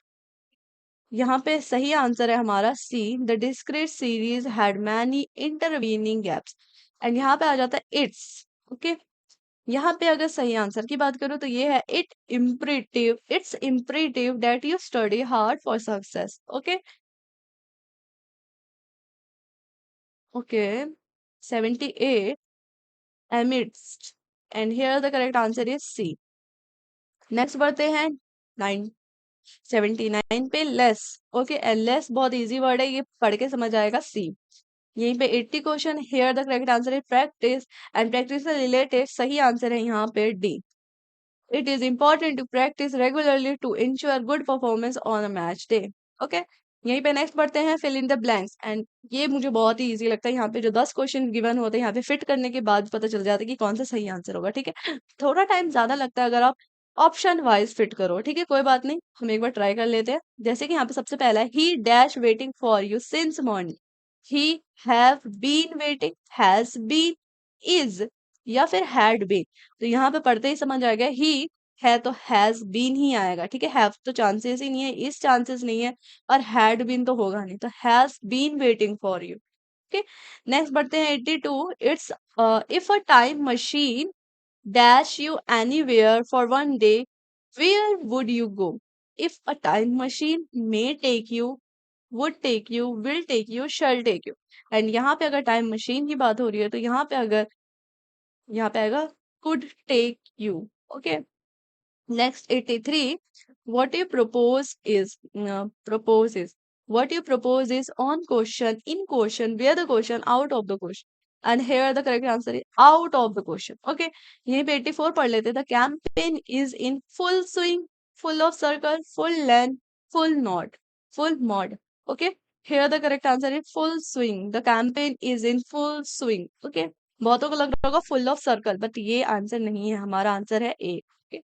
यहाँ पे सही आंसर है हमारा C, the discrete series had many intervening gaps, and यहाँ पे आ जाता है इट्स, ओके। यहाँ पे अगर सही आंसर की बात करूँ तो ये है it's imperative that you study hard for success, okay. Okay, 78 amidst, and here the correct answer is C. Next बढ़ते हैं 79 पे लेस, ओके। एंड लेस बहुत इजी वर्ड है, ये पढ़ के समझ आएगा सी। यहीं पे 80 question, here the correct answer है प्रैक्टिस, एंड प्रैक्टिस से रिलेटेड सही आंसर है यहाँ पे D. It is important to practice regularly to ensure good performance on a match day. Okay? यहीं पे नेक्स्ट बढ़ते हैं fill in the blanks, and ये मुझे बहुत ही इजी लगता है। यहाँ पे जो 10 क्वेश्चन गिवन होते हैं, यहाँ पे फिट करने के बाद पता चल जाता है कि कौन सा सही आंसर होगा, ठीक है। थोड़ा टाइम ज्यादा लगता है अगर आप ऑप्शन वाइज फिट करो, ठीक है, कोई बात नहीं, हम एक बार ट्राई कर लेते हैं। जैसे कि यहाँ पे सबसे पहला है he dash waiting for you since morning, he have been waiting, has been, is, या फिर हैड बीन। तो यहाँ पे पढ़ते ही समझ आ गया, ही है तो हैज बीन ही आएगा, ठीक है। हैव तो चांसेस ही नहीं है, इस चांसेस नहीं है, और हैड बीन तो होगा नहीं, तो has been waiting for you, okay. Next बढ़ते हैं 82, it's if a time machine dash you anywhere for one day, where would you go? If a time machine may take you, would take you, will take you, shall take you. And यहाँ पे अगर time machine की बात हो रही है तो यहाँ पे अगर यहाँ पे आएगा could take you, okay. Next 83, what you propose is on question, in question, where the question, out of the question. And here the correct answer is out of the question. Okay. यहीं पे 84 पढ़ लेते हैं. The campaign is in full swing, full of circle, full length, full nod, full mod. Okay. Here the correct answer is full swing. The campaign is in full swing. Okay. बहुतों को लग रहा होगा full of circle, but ये answer नहीं है, हमारा answer है A. Okay.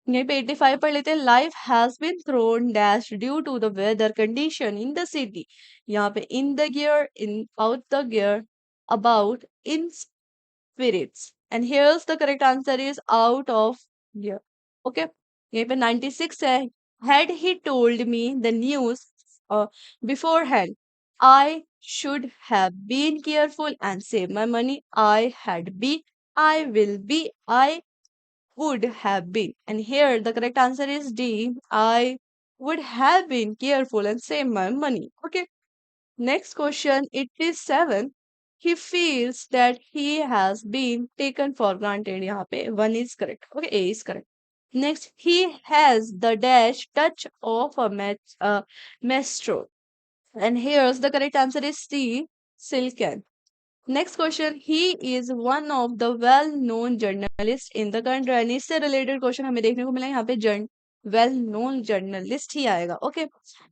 यहीं पे 85 पढ़ लेते हैं. Life has been thrown dash due to the weather condition in the city. यहाँ पे in the gear, in out the gear, about, in spirits, and here's the correct answer is out of gear, okay. यहीं पे 96 है. Had he told me the news beforehand, I should have been careful and save my money, I had be, I will be, I would have been. And here the correct answer is D. I would have been careful and save my money. Okay. Next question, 87. He feels that he has been taken for granted. यहाँ पे one is correct. Okay, A is correct. Next, he has the dash touch of a maestro. And here's the correct answer is C. Silken. Next question, he is one of the well known journalist in the country, and इससे related question हमें देखने को मिला यहाँ पे well known journalist ही आएगा, okay.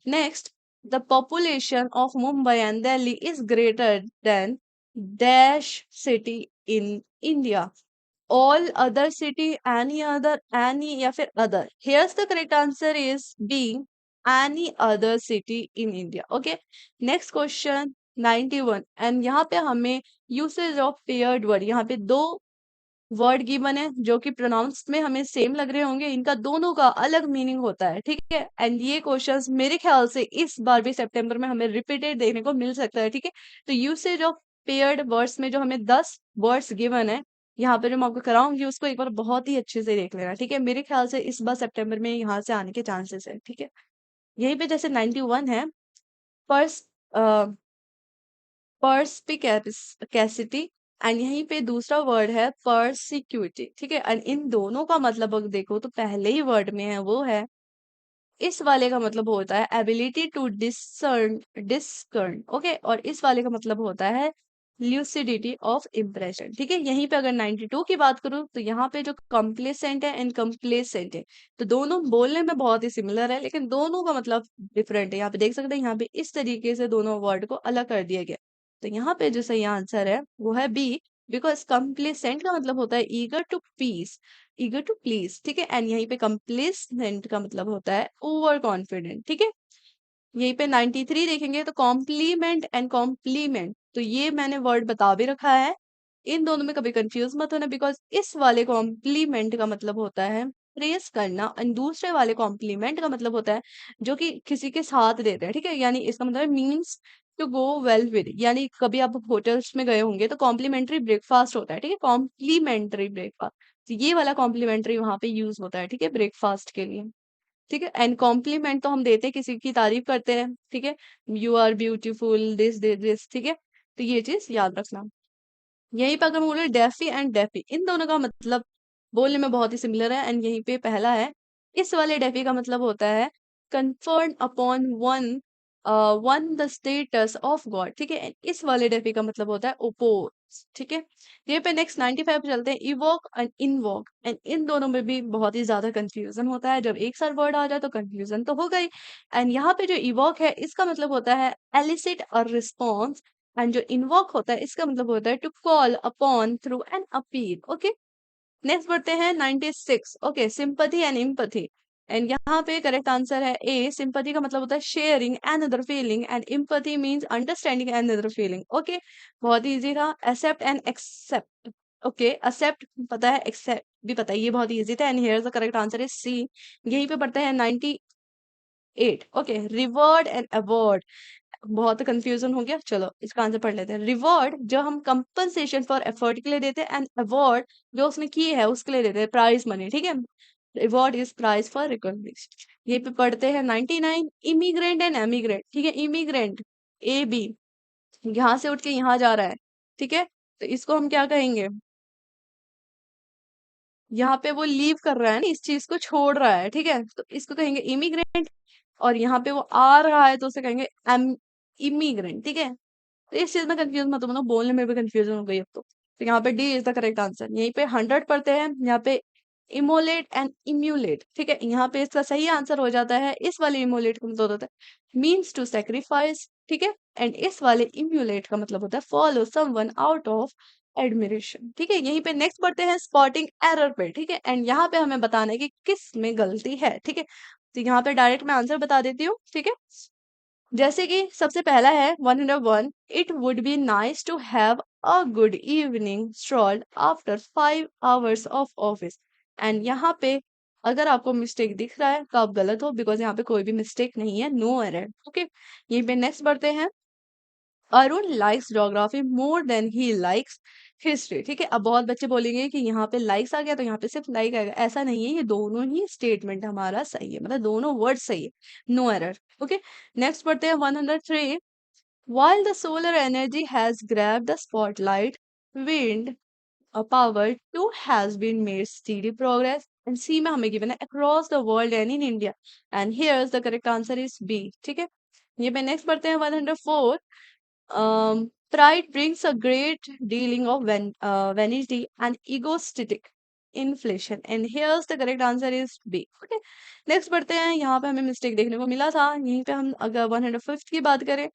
Next, the population of Mumbai and Delhi is greater than dash city in India, all other city, any other, any, या फिर other. Here's the correct answer is B, any other city in India, okay. Next question 91, and यहाँ पे हमें usage of paired word, यहाँ पे दो word given है जो कि प्रोनाउंस में हमें सेम लग रहे होंगे, इनका दोनों का अलग मीनिंग होता है, ठीक है। एंड ये क्वेश्चंस मेरे ख्याल से इस बार भी सितंबर में हमें रिपीटेड देखने को मिल सकता है, ठीक है। तो यूसेज ऑफ पेयर्ड वर्ड्स में जो हमें 10 वर्ड्स गिवन है यहाँ पे जो मैं आपको कराऊंगी उसको एक बार बहुत ही अच्छे से देख लेना, ठीक है। मेरे ख्याल से इस बार सितंबर में यहाँ से आने के चांसेस है, ठीक है। यहीं पे जैसे 91 है, पर्स पर्स्पिकेसिटी, एंड यहीं पे दूसरा वर्ड है परसिक्यूटी, ठीक है। एंड इन दोनों का मतलब अगर देखो तो पहले ही वर्ड में है वो है, इस वाले का मतलब होता है एबिलिटी टू डिस्कर्न, ओके। और इस वाले का मतलब होता है ल्यूसिडिटी ऑफ इम्प्रेशन, ठीक है। यहीं पे अगर 92 की बात करूं तो यहाँ पे जो कंप्लेसेंट है एंड कंप्लेसेंट है, तो दोनों बोलने में बहुत ही सिमिलर है लेकिन दोनों का मतलब डिफरेंट है। यहाँ पे देख सकते हैं, यहाँ पे इस तरीके से दोनों वर्ड को अलग कर दिया गया। तो यहाँ पे जो सही आंसर है वो है बी, बिकॉज कंप्लेसेंट का मतलब होता है ईगर टू प्लीज, ठीक है। एंड यहीं पे कंप्लेसेंट का मतलब होता है ओवर कॉन्फिडेंट, ठीक है। यहीं पे 93 देखेंगे तो कॉम्प्लीमेंट एंड कॉम्प्लीमेंट, तो ये मैंने वर्ड बता भी रखा है, इन दोनों में कभी कंफ्यूज मत होना, बिकॉज इस वाले कॉम्प्लीमेंट का मतलब होता है प्रेस करना एंड दूसरे वाले कॉम्प्लीमेंट का मतलब होता है जो कि किसी के साथ देते हैं, ठीक है। यानी इसका मतलब means to go well with, यानी कभी आप होटल्स में गए होंगे तो कॉम्प्लीमेंट्री ब्रेकफास्ट होता है, ठीक है, कॉम्प्लीमेंट्री ब्रेकफास्ट, तो ये वाला कॉम्प्लीमेंट्री वहां पे यूज होता है, ठीक है, ब्रेकफास्ट के लिए, ठीक है। एंड कॉम्प्लीमेंट तो हम देते हैं किसी की तारीफ करते हैं, ठीक है, यू आर ब्यूटीफुल दिस, ठीक है। तो ये चीज याद रखना। यहीं पर अगर हम बोले डेफी एंड डेफी, इन दोनों का मतलब बोलने में बहुत ही सिमिलर है। एंड यहीं पे पहला है, इस वाले डेफी का मतलब होता है conferred upon one one the status of God, ठीक है। and इस वाले डेफी का मतलब होता है ओपोज, ठीक है। ये पे नेक्स्ट 95 पे चलते हैं, evoke and invoke, and in दोनों में भी बहुत ही ज्यादा कंफ्यूजन होता है, जब एक साथ वर्ड आ जाए तो कंफ्यूजन तो हो गई। एंड यहाँ पे जो इवोक है इसका मतलब होता है एलिसिट अ रिस्पॉन्स, एंड जो इन्वोक होता है इसका मतलब होता है to call upon through an appeal, okay. Next बढ़ते हैं 96, okay, sympathy and empathy, and यहाँ पे करेक्ट आंसर है ए, सिंपथी का मतलब होता है sharing another feeling and empathy means understanding another feeling, okay. बहुत ही इजी था। Accept and except, okay, except पता है, एक्सेप्ट भी पता है, ये बहुत इजी था। And here the correct answer is C. यहीं पे पढ़ते हैं 98, ओके, रिवॉर्ड एंड अवार्ड, बहुत कंफ्यूजन हो गया, चलो इसका आंसर पढ़ लेते हैं। रिवॉर्ड जो हम कंपनसेशन फॉर एफर्ट के लिए देते हैं, एंड अवार्ड जो उसने की है उसके लिए देते हैं, प्राइज मनी, ठीक है। Reward is prize for recognition. ये पे पढ़ते हैं 99, इमिग्रेंट एंड एमिग्रेंट, ठीक है। इमिग्रेंट ए बी, यहाँ से उठ के यहाँ जा रहा है, ठीक है, तो इसको हम क्या कहेंगे, यहाँ पे वो लीव कर रहा है ना, इस चीज को छोड़ रहा है, ठीक है, तो इसको कहेंगे इमिग्रेंट। और यहाँ पे वो आ रहा है तो उसे कहेंगे इमिग्रेंट, ठीक है। तो इस चीज में कंफ्यूज मत होना, बोलने में भी कंफ्यूजन हो गई अब तो यहाँ पे D is the correct answer. यहीं पे 100 पढ़ते हैं, यहाँ पे इमोलेट एंड इम्यूलेट, ठीक है। यहाँ पे इसका सही आंसर हो जाता है, इस वाले इमोलेट का मतलब होता है मीन्स टू सेक्रीफाइस, ठीक है। एंड इस वाले इम्यूलेट का मतलब होता है follow someone out of admiration, ठीक है। यहीं पे नेक्स्ट बढ़ते हैं स्पॉटिंग एरर पे, ठीक है। एंड यहाँ पे हमें बताना है कि किस में गलती है, ठीक है। तो यहाँ पे डायरेक्ट मैं आंसर बता देती हूँ, ठीक है। जैसे कि सबसे पहला है 101, it would be nice to have a good evening stroll after 5 hours off office, and यहाँ पे अगर आपको मिस्टेक दिख रहा है तो आप गलत हो, बिकॉज यहाँ पे कोई भी मिस्टेक नहीं है, नो एरर, ओके। यहीं पे नेक्स्ट बढ़ते हैं, Arun likes geography more than he likes history, ठीक है। अब बहुत बच्चे बोलेंगे कि यहाँ पे लाइक्स आ गया तो यहाँ पे सिर्फ लाइक आएगा, ऐसा नहीं है, ये दोनों ही स्टेटमेंट हमारा सही है, मतलब दोनों वर्ड सही है, नो एरर, ओके। नेक्स्ट पढ़ते हैं 103, while the solar energy has grabbed the spotlight, wind power too has been made steady progress, and C में हमें given है across the world and in India, and here's the correct answer is B, ठीक है। ये पे next पढ़ते हैं 104, pride brings a great dealing of vanity and egoistic inflation, and here's the correct answer is B, okay। Next पढ़ते हैं, यहाँ पे हमें मिस्टेक देखने को मिला था, यहीं पे हम अगर 105 की बात करें,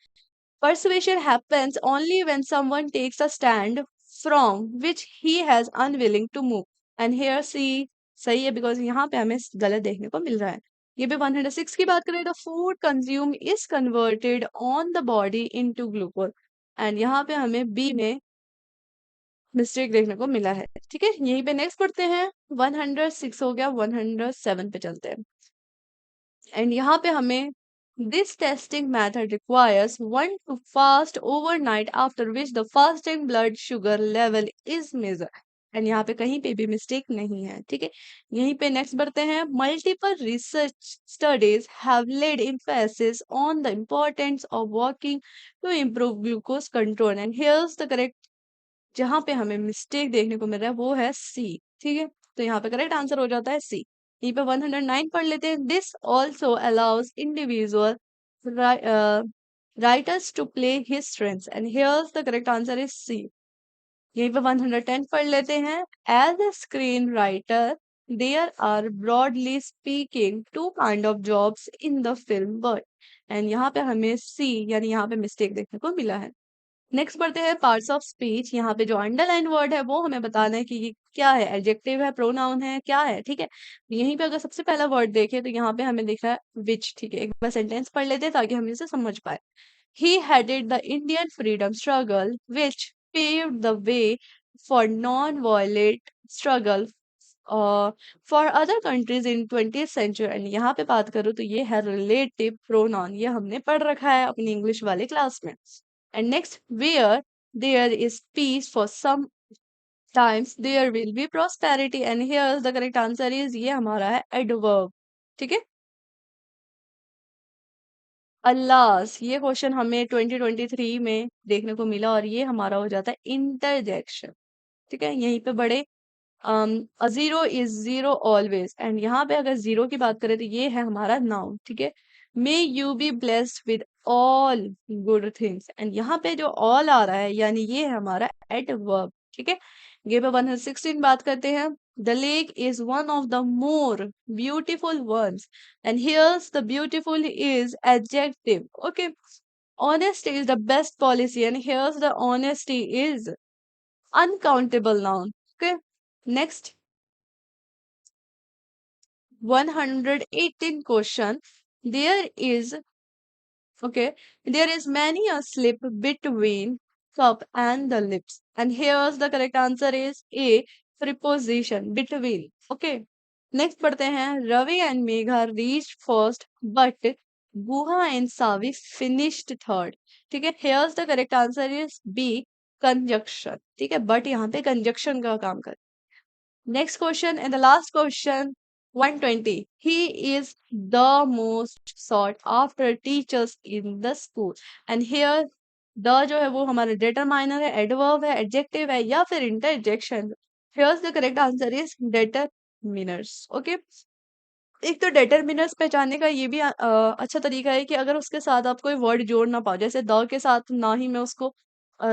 persuasion happens only when someone takes a stand from which he has unwilling to move, and here C सही है, बिकॉज यहाँ पे हमें गलत देखने को मिल रहा है। ये पे 106 की बात करें तो food consume is converted on the body into glucose, and यहाँ पे हमें बी में मिस्टेक देखने को मिला है। ठीक है, यहीं पे नेक्स्ट पढ़ते हैं। 106 हो गया, 107 पे चलते हैं। एंड यहाँ पे हमें this testing method requires one to fast overnight after which the fasting blood sugar level is measure. And यहाँ पे कहीं पे भी मिस्टेक नहीं है। ठीक है, यहीं पे नेक्स्ट बढ़ते हैं। Multiple research studies have laid emphasis on the importance of walking to improve glucose control and here's the correct. जहां पे हमें मिस्टेक देखने को मिल रहा है वो है सी। ठीक है, तो यहाँ पे करेक्ट आंसर हो जाता है सी। यहीं पे 109 पढ़ लेते हैं। This also allows individual writers to play his strengths and here's the correct answer is C. यहीं पे 110 पढ़ लेते हैं। As a screen writer there are broadly speaking two kind of jobs in the film world. And यहाँ पे हमें सी यानी यहाँ पे मिस्टेक देखने को मिला है। नेक्स्ट पढ़ते हैं पार्ट्स ऑफ स्पीच। यहाँ पे जो अंडरलाइन वर्ड है वो हमें बताना है कि ये क्या है, एडजेक्टिव है, प्रोनाउन है, क्या है। ठीक है, यहीं पे अगर सबसे पहला वर्ड देखें तो यहाँ पे हमें दिख रहा है विच। ठीक है, एक बार सेंटेंस पढ़ लेते हैं ताकि हम इसे समझ पाए। ही headed the Indian freedom struggle which paved the way for non-violent struggle uh, for other countries in 20th century। And यहाँ पे बात करूँ तो ये है रिलेटिव प्रोनाउन, ये हमने पढ़ रखा है अपनी इंग्लिश वाले क्लास में। And next, where there is peace for some times there will be prosperity and here the correct answer is, ये हमारा है एडवर्ब। ठीक है, अल्लास ये क्वेश्चन हमें 2023 में देखने को मिला और ये हमारा हो जाता है इंटरजेक्शन। ठीक है, यहीं पे बड़े a zero is zero always. And यहाँ पे अगर जीरो की बात करें तो ये है हमारा नाउन। ठीक है, may you be blessed with all good things. And यहाँ पे जो ऑल आ रहा है यानी ये है हमारा एडवर्ब। ठीक है, ये पे 116 बात करते हैं। The lake is one of the more beautiful ones and here's the beautiful is adjective. Okay, honesty is the best policy and here's the honesty is uncountable noun। okay, next 118 question, there is, okay, there is many a slip between cup and the lips and here's the correct answer is a preposition between। okay, next पढ़ते हैं। Ravi and Megha reached first but Guha and Savi finished third। ठीक है, here's the correct answer is B conjunction। ठीक है, but यहाँ पे conjunction का काम कर। Next question and the last question, 120. He is the most sought after teachers in the school. And here the जो है वो हमारा determiner है, adverb है, adjective है या फिर interjection। Here's the correct answer is determiners। Okay, एक तो डेटरमिनर्स पहचानने का ये भी अच्छा तरीका है कि अगर उसके साथ आप कोई वर्ड जोड़ ना पाओ, जैसे द के साथ ना ही मैं उसको अ,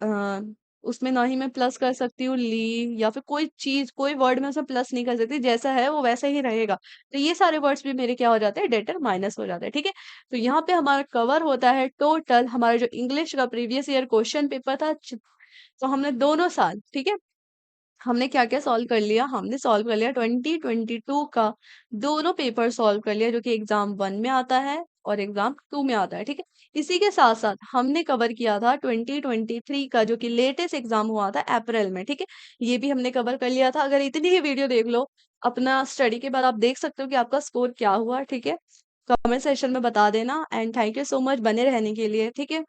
अ, उसमें ना ही मैं प्लस कर सकती हूँ ली, या फिर कोई चीज कोई वर्ड में उसमें प्लस नहीं कर सकती, जैसा है वो वैसा ही रहेगा। तो ये सारे वर्ड्स भी मेरे क्या हो जाते हैं, डेटर माइनस हो जाते हैं। ठीक है, तो यहाँ पे हमारा कवर होता है टोटल हमारा जो इंग्लिश का प्रीवियस ईयर क्वेश्चन पेपर था। तो हमने दोनों साल, ठीक है, हमने क्या क्या सॉल्व कर लिया, हमने सॉल्व कर लिया 2022 का दोनों पेपर सॉल्व कर लिया, जो कि एग्जाम 1 में आता है और एग्जाम 2 में आता है। ठीक है, इसी के साथ साथ हमने कवर किया था 2023 का जो कि लेटेस्ट एग्जाम हुआ था अप्रैल में। ठीक है, ये भी हमने कवर कर लिया था। अगर इतनी ही वीडियो देख लो अपना स्टडी के बाद, आप देख सकते हो कि आपका स्कोर क्या हुआ। ठीक है, कमेंट सेक्शन में बता देना। And thank you so much बने रहने के लिए। ठीक है।